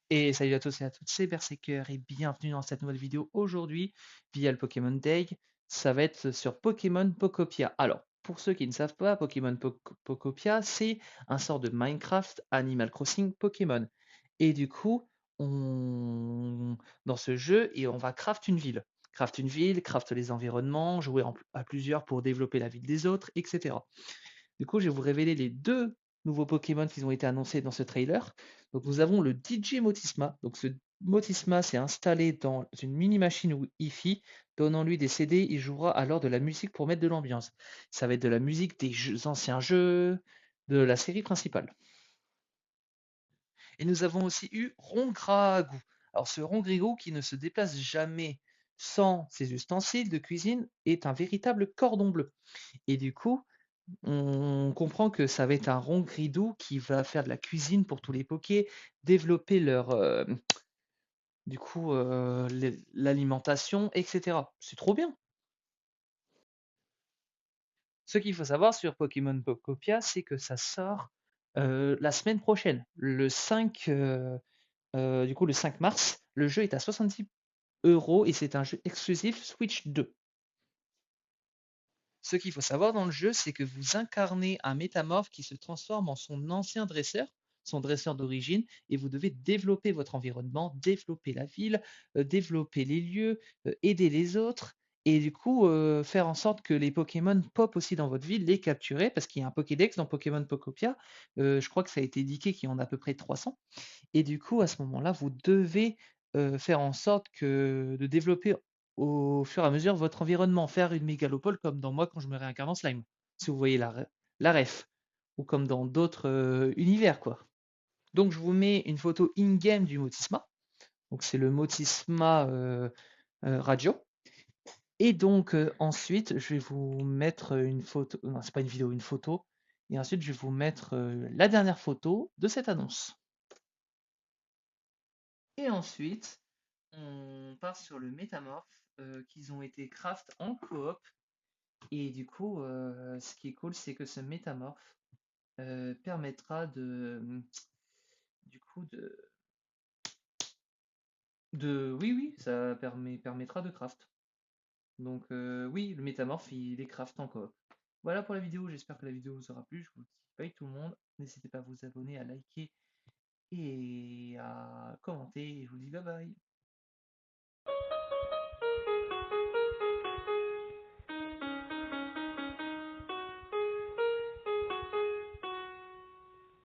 Et salut à tous et à toutes, c'est Berserker et bienvenue dans cette nouvelle vidéo aujourd'hui via le Pokémon Day. Ça va être sur Pokémon Pokopia. Alors, pour ceux qui ne savent pas, Pokopia, c'est un sort de Minecraft Animal Crossing Pokémon. Et du coup, dans ce jeu, et on va craft une ville. Craft une ville, craft les environnements, jouer à plusieurs pour développer la ville des autres, etc. Du coup, je vais vous révéler les deux nouveaux Pokémon qui ont été annoncés dans ce trailer. Donc, nous avons le DJ Motisma. Donc, ce Motisma s'est installé dans une mini-machine Wi-Fi, donnant lui des CD. Il jouera alors de la musique pour mettre de l'ambiance. Ça va être de la musique des anciens jeux, de la série principale. Et nous avons aussi eu Rongragou. Alors, ce Rongrigou qui ne se déplace jamais sans ses ustensiles de cuisine est un véritable cordon bleu. Et du coup, on comprend que ça va être un Ronggridou qui va faire de la cuisine pour tous les pokés, développer l'alimentation, etc. C'est trop bien. Ce qu'il faut savoir sur Pokémon Pokopia, c'est que ça sort la semaine prochaine, le 5 mars. Le jeu est à 70 € et c'est un jeu exclusif Switch 2. Ce qu'il faut savoir dans le jeu, c'est que vous incarnez un métamorphe qui se transforme en son ancien dresseur, son dresseur d'origine, et vous devez développer votre environnement, développer la ville, développer les lieux, aider les autres, et du coup faire en sorte que les Pokémon pop aussi dans votre ville, les capturer, parce qu'il y a un Pokédex dans Pokémon Pokopia, je crois que ça a été indiqué qu'il y en a à peu près 300, et du coup à ce moment-là, vous devez faire en sorte de développer au fur et à mesure votre environnement, faire une mégalopole comme dans moi quand je me réincarne en slime, si vous voyez la ref, ou comme dans d'autres univers quoi. Donc je vous mets une photo in-game du Motisma, donc c'est le Motisma Radio, et donc ensuite je vais vous mettre une photo, non c'est pas une vidéo, une photo, et ensuite je vais vous mettre la dernière photo de cette annonce. Et ensuite, on part sur le métamorphe qu'ils ont été craft en coop. Et du coup, ce qui est cool, c'est que ce métamorphe permettra du coup, oui, oui, ça permettra de craft. Donc, oui, le métamorphe, il est craft en coop. Voilà pour la vidéo, j'espère que la vidéo vous aura plu. Je vous dis bye tout le monde. N'hésitez pas à vous abonner, à liker et à commenter. Et je vous dis bye bye.